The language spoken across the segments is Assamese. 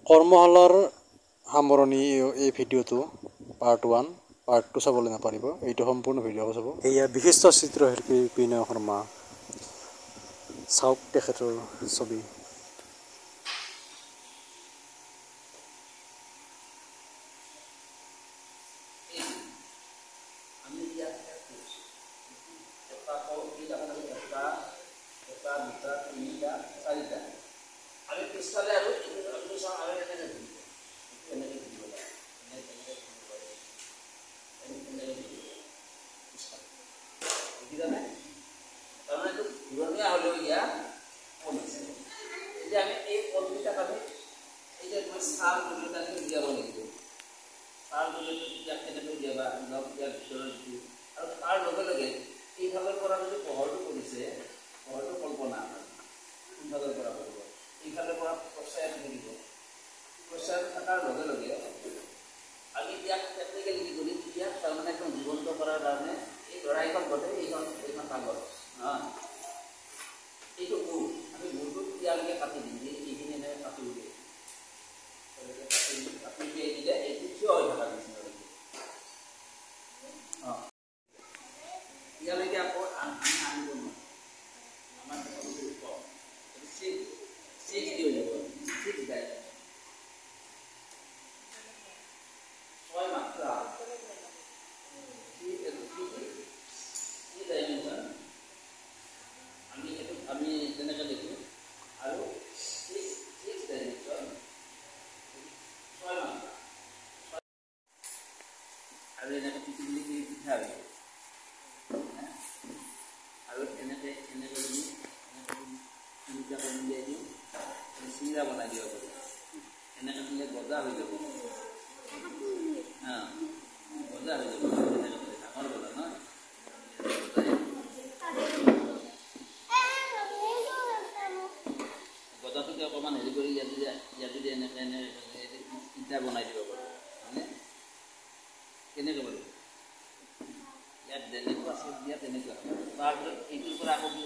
কৰ্মশালাৰ সামৰণি এই ভিডিঅ'টো পাৰ্ট 1 পাৰ্ট 2 চাবলৈ নাপাৰিব এইটো সম্পূৰ্ণ ভিডিঅ' চাব এয়া বিশিষ্ট চিত্ৰশিল্পী বিনয় শৰ্মা চাওক তেখেতৰ ছবি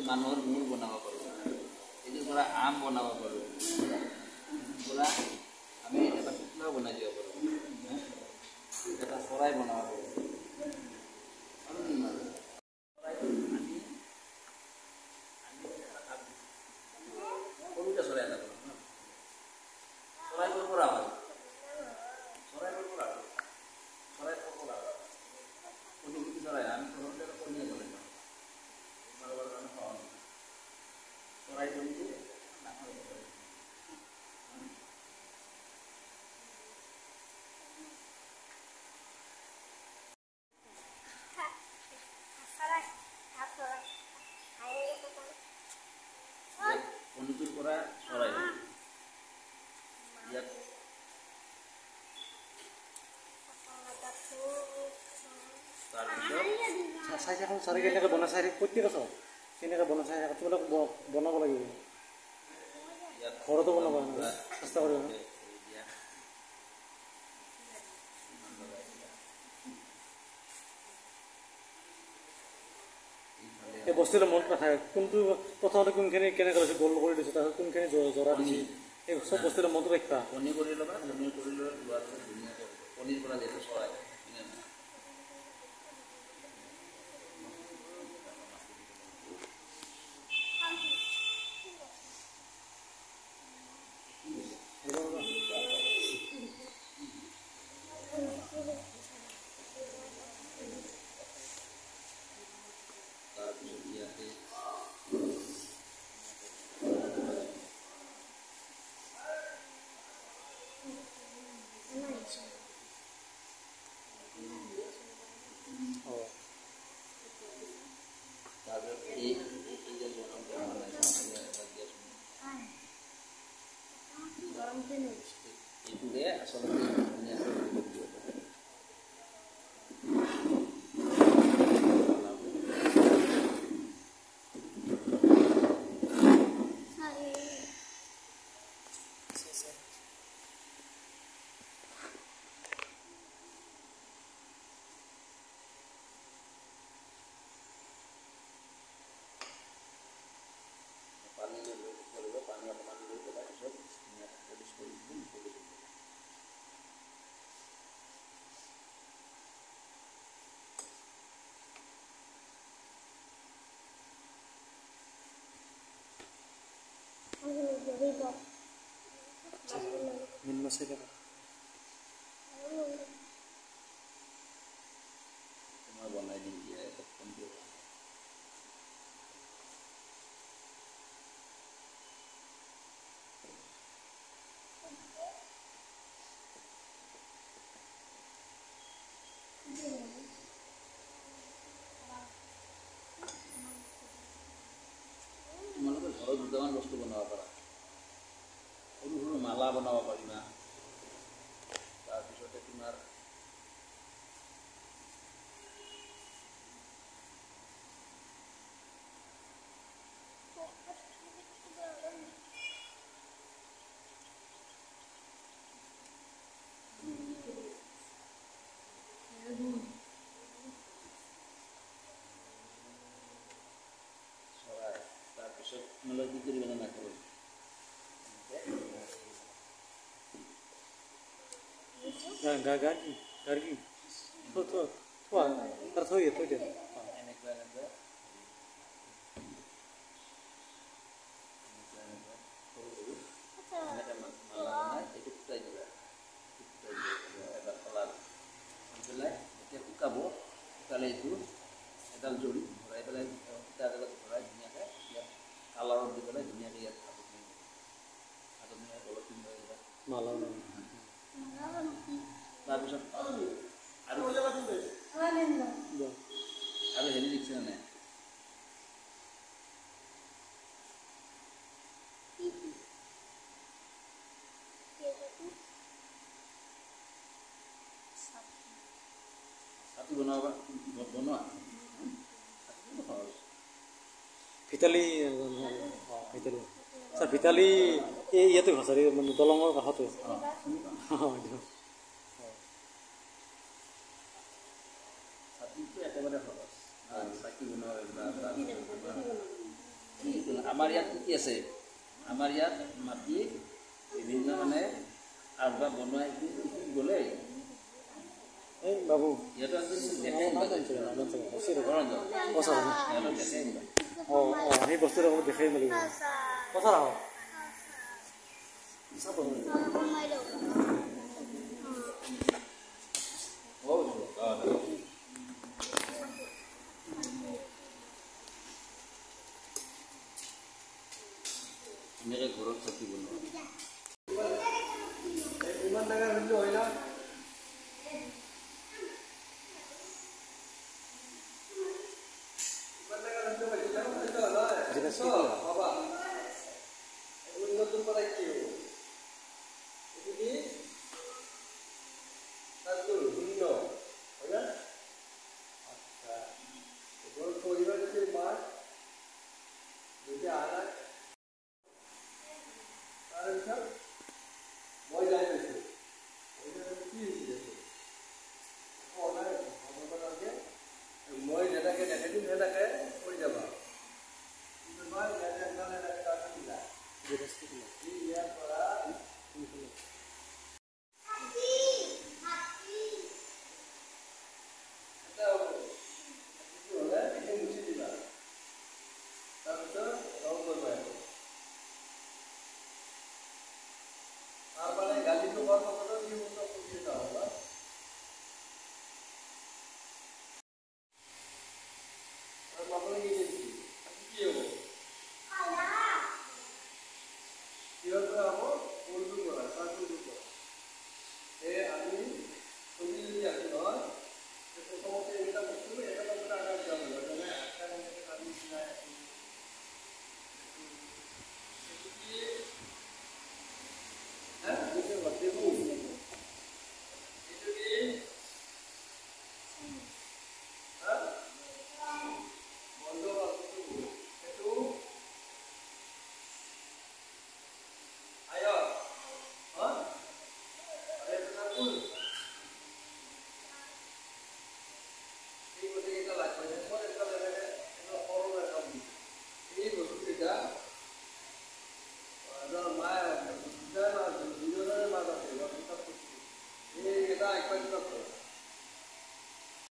মানুহৰ মূল বনাব পাৰোঁ এইটোৰ পৰা আম বনাব পাৰোঁ পৰা আমি এটা পুতলাও বনাই দিব পাৰোঁ এটা চৰাই বনাব পাৰোঁ আৰু কি মাৰোঁ সৰুটা চৰাই এটা কৰোঁ চৰাইবোৰ পৰা হয় চৰাইবোৰ পৰা হয় চৰাই পৰা হয় কণী চৰাই আমি সৰুতে কণীয়ে বনাই চৰাই কণীটো কণীটোৰ পৰা চৰাই ইয়াত চাই থাকোঁ চাৰি কেনেকৈ বনাই চাই প্ৰত্যেক আছে কেনেকৈ বনাই চাই থাকোঁ তোমালোক বনাব লাগিব ঘৰতো বনাব চেষ্টা কৰিব এই বস্তুটো মনত নাথাকে কোনটো প্ৰথমতে কোনখিনি কেনেকৈ লৈছে গোল কৰি দিছোঁ তাৰপিছত কোনখিনি জৰা দিছে এই চব বস্তুটো মনত ৰাখিবা কণী কৰি ল'বা কণী কৰি লোৱাৰ পিছত ধুনীয়াকৈ কণীৰ পৰা যিহেতু চৰাই এইটোৰে আচলতে পানী অকণমান লৈ পেলাই পিছত নিম্ন চাইডে মই বনাই দিম দিয়া এটা ফোন কৰি তোমালোকে ঘৰত দুটামান বস্তু বনাব পাৰা সৰু সৰু মালা বনাব পাৰিবা তাৰপিছতে তোমাৰ চৰাই তাৰপিছত তোমালোকে কি কৰিবা জানা ঘৰত গাড়ী থোৱা তাৰ থৈ দিয়া এনেকুৱা এনেকুৱা এনেকৈ মালা বনাই এইটো ফুটাই দিবা এডাল কলাৰ পেলাই এতিয়া শুকাব শুকালে এইটো এডাল জৰি ভৰাই পেলাই সূতাডালত ভৰাই ধুনীয়াকৈ ইয়াত কালাৰত দি পেলাই ধুনীয়াকৈ ইয়াত হাতত তলত পিন্ধিব দিবা মালা তাৰপিছত আৰু হেৰি দেখিছে নাই ছাতি বনোৱা ভিতালী ছাৰ ভিতালী এই ইয়াতে ঘৰ মানে দলঙৰ কাষতে ছাতিটো একেবাৰে সহজ চাকি বনোৱা আমাৰ ইয়াত কি আছে আমাৰ ইয়াত মাটি বিভিন্ন মানে আচবাব বনোৱা গ'লে এই বাবু ইয়াতো সেই বস্তুটো অলপ দেখাই মেলিব কথা ৰাখক এনেকৈ ঘৰত চাকি বনোৱা ইমান ডাঙৰ কিন্তু হয় না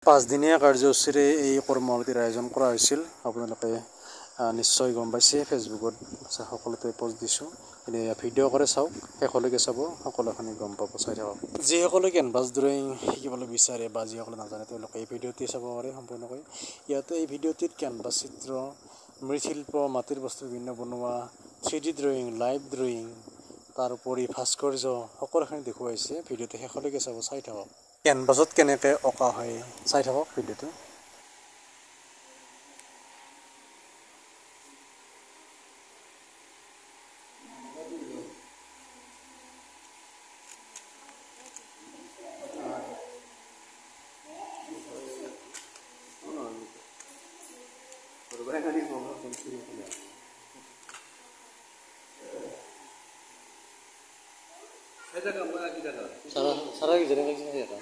পাঁচদিনীয়া কাৰ্যসূচীৰে এই কৰ্মসূচীৰ আয়োজন কৰা হৈছিল আপোনালোকে নিশ্চয় গম পাইছে ফেচবুকত সকলোতে পষ্ট দিছোঁ এতিয়া ভিডিঅ' কৰে চাওক শেষলৈকে চাব সকলোখিনি গম পাব চাই থাকক যিসকলে কেনভাছ ড্ৰয়িং শিকিবলৈ বিচাৰে বা যিসকলে নাজানে তেওঁলোকে এই ভিডিঅ'টি চাব পাৰে সম্পূৰ্ণকৈ ইয়াতে এই ভিডিঅ'টিত কেনভাছ চিত্ৰ মৃৎশিল্প মাটিৰ বস্তু বিভিন্ন বনোৱা 3D ড্ৰয়িং লাইভ ড্ৰয়িং তাৰোপৰি ভাস্কৰ্য সকলোখিনি দেখুৱাইছে ভিডিঅ'টো শেষলৈকে চাব চাই থাকক কেনভাছত কেনেকৈ অঁকা হয় চাই থাকক ভিডিঅ'টো সারা কি জানে লাগছে এটা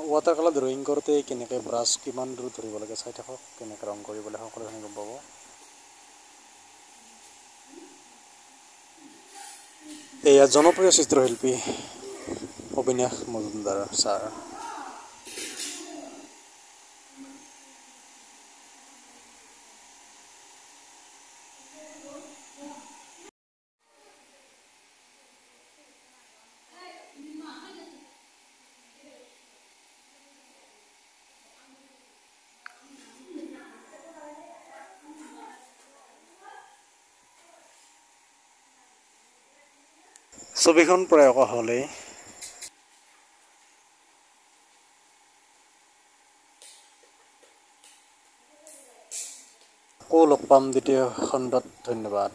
ৱাটাৰ কালাৰ ড্ৰয়িং কৰোঁতে কেনেকৈ ব্ৰাছ কিমান দূৰ ধৰিব লাগে চাই থাকক কেনেকৈ ৰং কৰিবলৈ সকলোখিনি গম পাব এয়া জনপ্ৰিয় চিত্ৰশিল্পী অবিনাশ মজুমদাৰ ছাৰ ছবিখন প্ৰায় অঁকা হ'লেই আকৌ লগ পাম দ্বিতীয় খণ্ডত ধন্যবাদ